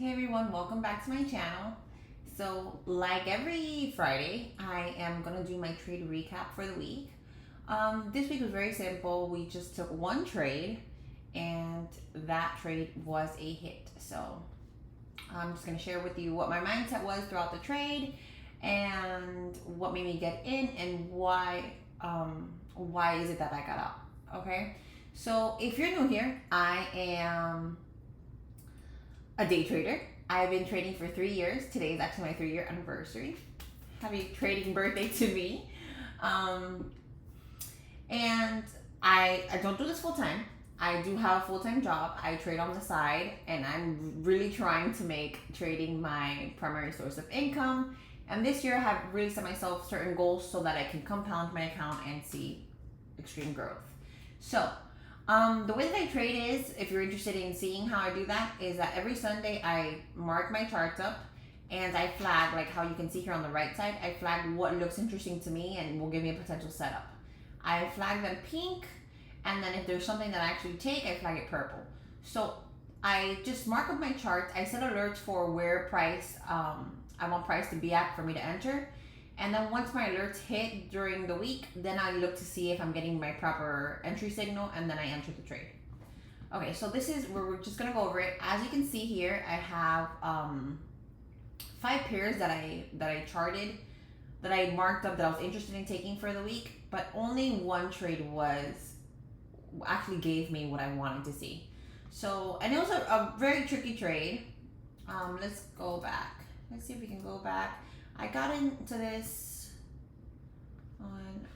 Hey everyone, welcome back to my channel. So like every Friday, I am gonna do my trade recap for the week. This week was very simple. We just took one trade and that trade was a hit. So I'm just gonna share with you what my mindset was throughout the trade and what made me get in and why is it that I got out. Okay, so if you're new here, I am a day trader. I've been trading for 3 years. Today is actually my 3-year anniversary. Happy trading birthday to me. And I don't do this full time. I do have a full-time job. I trade on the side, and I'm really trying to make trading my primary source of income. And this year I have really set myself certain goals so that I can compound my account and see extreme growth. So the way that I trade is, if you're interested in seeing how I do that, is that every Sunday I mark my charts up and I flag, like how you can see here on the right side, I flag what looks interesting to me and will give me a potential setup. I flag them pink, and then if there's something that I actually take, I flag it purple. So I just mark up my chart. I set alerts for where price, I want price to be at for me to enter. And then once my alerts hit during the week, then I look to see if I'm getting my proper entry signal, and then I enter the trade. Okay, so this is where we're just gonna go over it. As you can see here, I have 5 pairs that I charted, that I marked up that I was interested in taking for the week, but only one trade actually gave me what I wanted to see. So, and it was a very tricky trade. Let's go back. Let's see if we can go back. I got into this on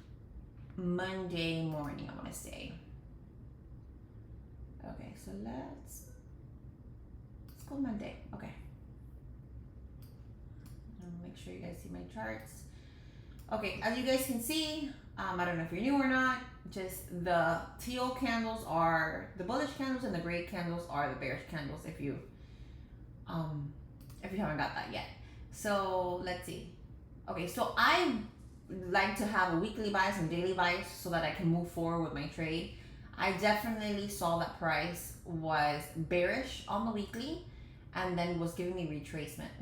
Monday morning, I want to say. Okay, so let's go Monday. Okay. Make sure you guys see my charts. Okay, as you guys can see, I don't know if you're new or not, just the teal candles are the bullish candles and the gray candles are the bearish candles if you haven't got that yet. So let's see. Okay, so I like to have a weekly bias and daily bias so that I can move forward with my trade. I definitely saw that price was bearish on the weekly and then was giving me retracement.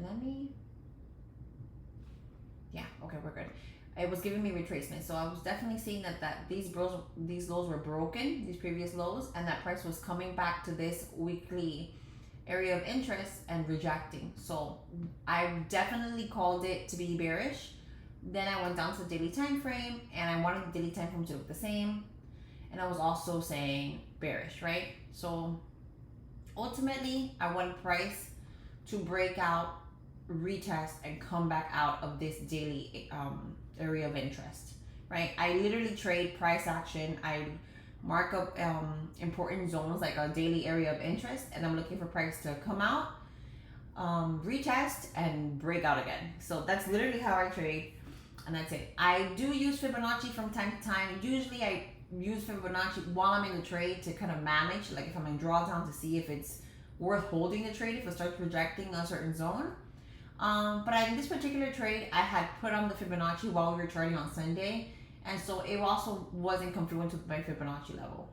Yeah, okay, we're good. It was giving me retracement. So I was definitely seeing that these lows were broken, these previous lows, and that price was coming back to this weekly area of interest and rejecting. So I definitely called it to be bearish. Then I went down to the daily time frame and I wanted the daily time frame to look the same, and I was also saying bearish, right? So ultimately I wanted price to break out, retest, and come back out of this daily area of interest, right? I literally trade price action. I mark up important zones like a daily area of interest, and I'm looking for price to come out, retest, and break out again. So that's literally how I trade, and that's it. I do use Fibonacci from time to time. Usually I use Fibonacci while I'm in the trade to kind of manage, like if I'm in drawdown, to see if it's worth holding the trade if it starts projecting a certain zone. But in this particular trade, I had put on the Fibonacci while we were trading on Sunday, and so it also wasn't confluent with my Fibonacci level.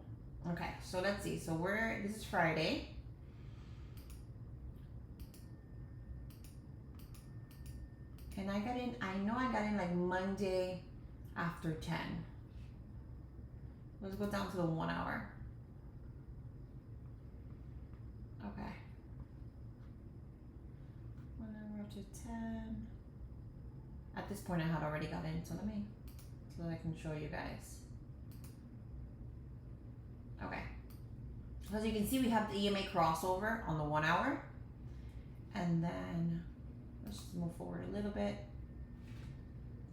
Okay, so let's see. So this is Friday. And I know I got in like Monday after 10. Let's go down to the 1 hour. Okay. 1 hour to 10. At this point I had already got in, so I can show you guys. Okay. So as you can see, we have the EMA crossover on the 1 hour. And then let's just move forward a little bit.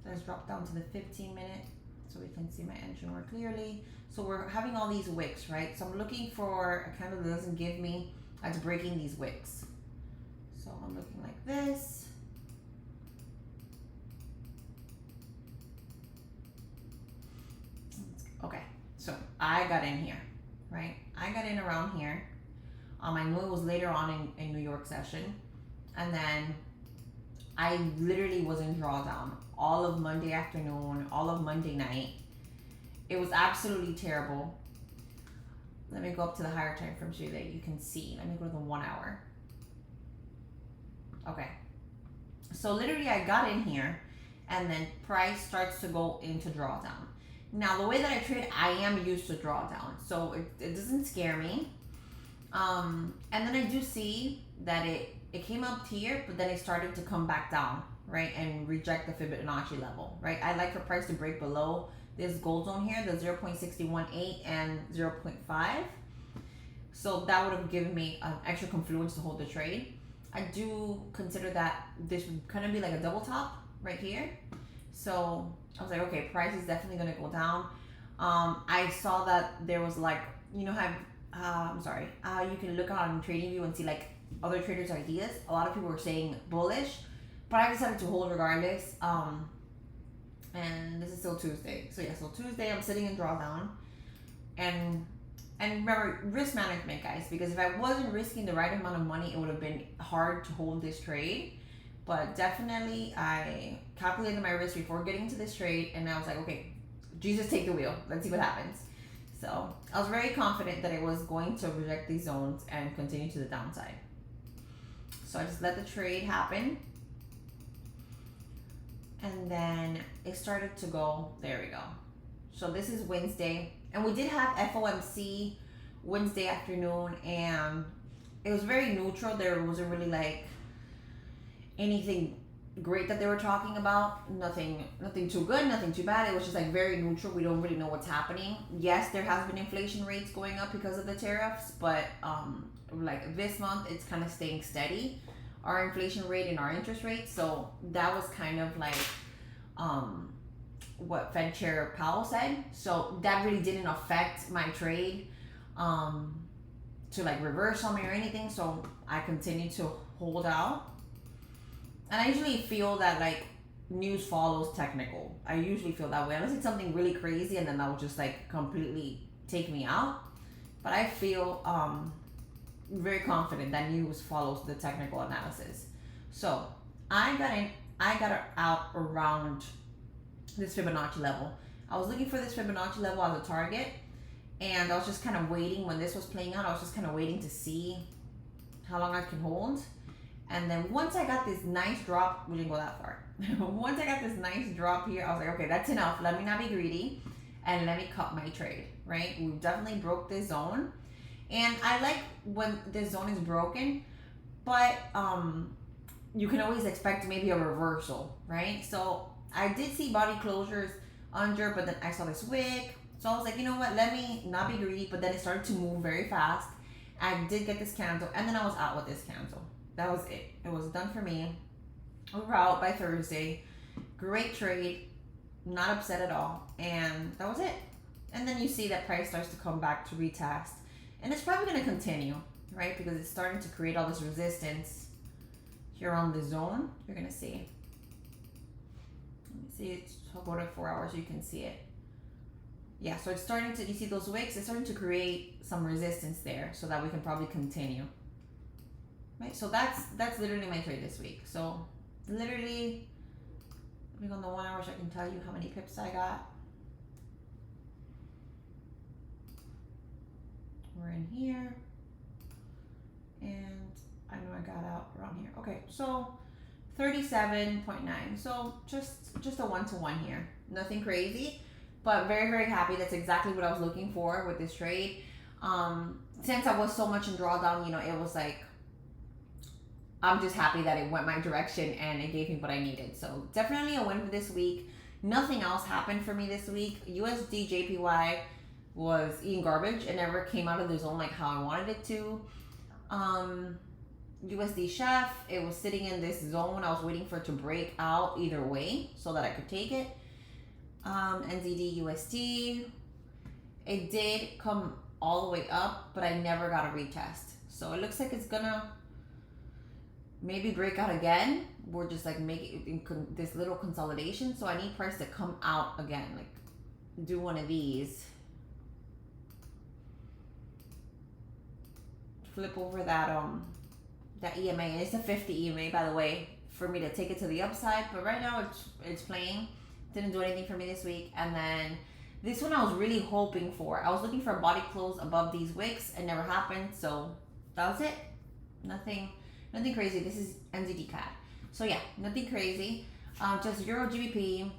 Let's drop down to the 15-minute so we can see my entry more clearly. So we're having all these wicks, right? So I'm looking for a candle that doesn't give me, that's breaking these wicks. So I'm looking like this. Okay, so I got in here, right? I got in around here. I knew it was later on in New York session. And then I literally was in drawdown all of Monday afternoon, all of Monday night. It was absolutely terrible. Let me go up to the higher time frame so that you can see. Let me go to the 1 hour. Okay. So literally I got in here and then price starts to go into drawdown. Now the way that I trade, I am used to drawdown, so it doesn't scare me. And then I do see that it came up here, but then it started to come back down, right, and reject the Fibonacci level, right? I like for price to break below this gold zone here, the 0.618 and 0.5. So that would have given me an extra confluence to hold the trade. I do consider that this would kind of be like a double top right here. So I was like, okay, price is definitely going to go down. I saw that there was like, you know how, you can look on TradingView and see like other traders' ideas. A lot of people were saying bullish, but I decided to hold regardless. And this is still Tuesday. So yeah, so Tuesday I'm sitting in drawdown. And remember, risk management, guys, because if I wasn't risking the right amount of money, it would have been hard to hold this trade. But definitely I calculated my risk before getting into this trade, and I was like, okay, Jesus, take the wheel. Let's see what happens. So I was very confident that it was going to reject these zones and continue to the downside. So I just let the trade happen. And then it started to go, there we go. So this is Wednesday. And we did have FOMC Wednesday afternoon, and it was very neutral. There wasn't really like anything great that they were talking about. Nothing too good, nothing too bad. It was just like very neutral. We don't really know what's happening. Yes, there has been inflation rates going up because of the tariffs, but like this month it's kind of staying steady, our inflation rate and our interest rate. So that was kind of like what Fed Chair Powell said. So that really didn't affect my trade to like reverse on me or anything. So I continued to hold out. And I usually feel that like news follows technical. I usually feel that way. Unless it's something really crazy and then that will just like completely take me out. But I feel very confident that news follows the technical analysis. So I got out around this Fibonacci level. I was looking for this Fibonacci level as a target, and I was just kind of waiting when this was playing out. I was just kind of waiting to see how long I can hold. And then once I got this nice drop, we didn't go that far. Once I got this nice drop here, I was like, okay, that's enough. Let me not be greedy and let me cut my trade, right? We definitely broke this zone. And I like when this zone is broken, but you can always expect maybe a reversal, right? So I did see body closures under, but then I saw this wick. So I was like, you know what, let me not be greedy, but then it started to move very fast. I did get this candle, and then I was out with this candle. That was it. It was done for me. We were out by Thursday. Great trade. Not upset at all. And that was it. And then you see that price starts to come back to retest. And it's probably going to continue, right? Because it's starting to create all this resistance here on the zone. You're going to see. Let me see it. I'll go to 4 hours so you can see it. Yeah, so it's starting to, you see those wicks? It's starting to create some resistance there so that we can probably continue. Right, so that's literally my trade this week. So literally, let me go on the 1 hour so I can tell you how many pips I got. We're in here, and I know I got out around here. Okay, so 37.9. So just a 1-to-1 here. Nothing crazy, but very, very happy. That's exactly what I was looking for with this trade. Since I was so much in drawdown, you know, it was like, I'm just happy that it went my direction and it gave me what I needed. So definitely a win for this week. Nothing else happened for me this week. USD JPY was eating garbage. It never came out of the zone like how I wanted it to. USD Chef, it was sitting in this zone. I was waiting for it to break out either way so that I could take it. NZD USD, it did come all the way up, but I never got a retest. So it looks like it's gonna maybe break out again. We're just like making this little consolidation. So I need price to come out again, like do one of these. Flip over that that EMA. It's a 50 EMA, by the way, for me to take it to the upside. But right now it's playing. Didn't do anything for me this week. And then this one I was really hoping for. I was looking for a body close above these wicks. It never happened. So that was it. Nothing Nothing crazy. This is NZD CAD. So yeah, nothing crazy. Just Euro GBP.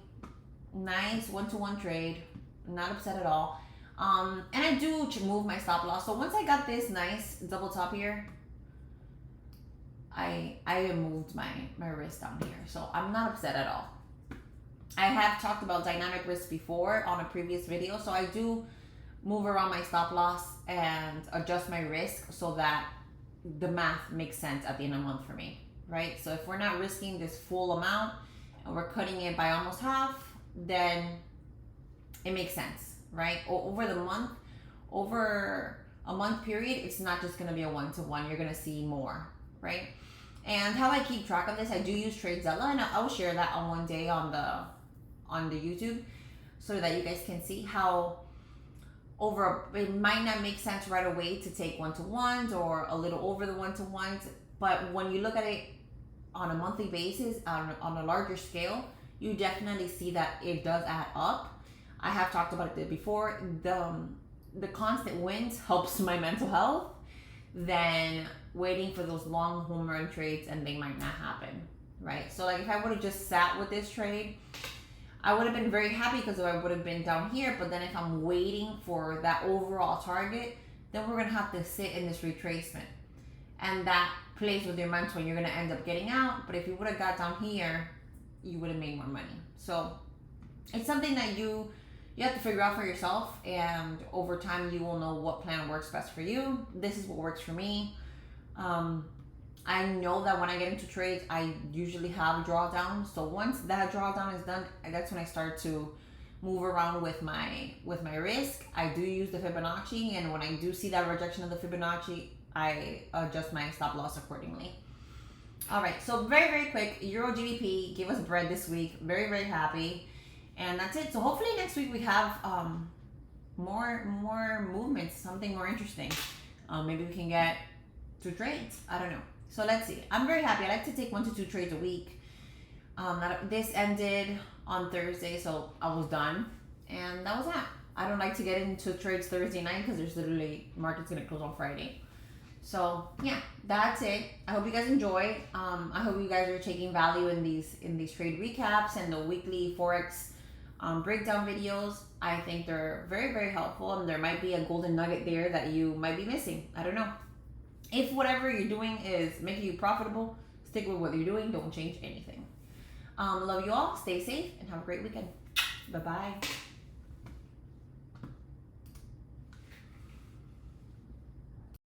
Nice one-to-one trade. Not upset at all. And I do move my stop loss. So once I got this nice double top here, I moved my risk down here. So I'm not upset at all. I have talked about dynamic risk before on a previous video. So I do move around my stop loss and adjust my risk so that the math makes sense at the end of the month for me, right? So if we're not risking this full amount and we're cutting it by almost half, then it makes sense, right? Over the month, over a month period, it's not just going to be a one-to-one. You're going to see more, right? And how I keep track of this, I do use TradeZella, and I'll share that on one day on the YouTube so that you guys can see how it might not make sense right away to take one-to-ones or a little over the one-to-ones, but when you look at it on a monthly basis, on a larger scale, you definitely see that it does add up. I have talked about it before. The constant wins helps my mental health than waiting for those long home run trades and they might not happen, right? So like if I would have just sat with this trade, I would have been very happy because I would have been down here. But then if I'm waiting for that overall target, then we're gonna have to sit in this retracement, and that plays with your mental and you're gonna end up getting out. But if you would have got down here, you would have made more money. So it's something that you have to figure out for yourself, and over time you will know what plan works best for you. This is what works for me. I know that when I get into trades, I usually have a drawdown. So once that drawdown is done, that's when I start to move around with my risk. I do use the Fibonacci, and when I do see that rejection of the Fibonacci, I adjust my stop loss accordingly. All right, so very, very quick, Euro GBP gave us bread this week. Very, very happy. And that's it. So hopefully next week we have more movements, something more interesting. Maybe we can get 2 trades. I don't know. So let's see. I'm very happy. I like to take 1 to 2 trades a week. This ended on Thursday, so I was done. And that was that. I don't like to get into trades Thursday night because there's literally, market's going to close on Friday. So yeah, that's it. I hope you guys enjoy. I hope you guys are taking value in these trade recaps and the weekly Forex breakdown videos. I think they're very, very helpful, and there might be a golden nugget there that you might be missing. I don't know. If whatever you're doing is making you profitable, stick with what you're doing. Don't change anything. Love you all. Stay safe and have a great weekend. Bye-bye.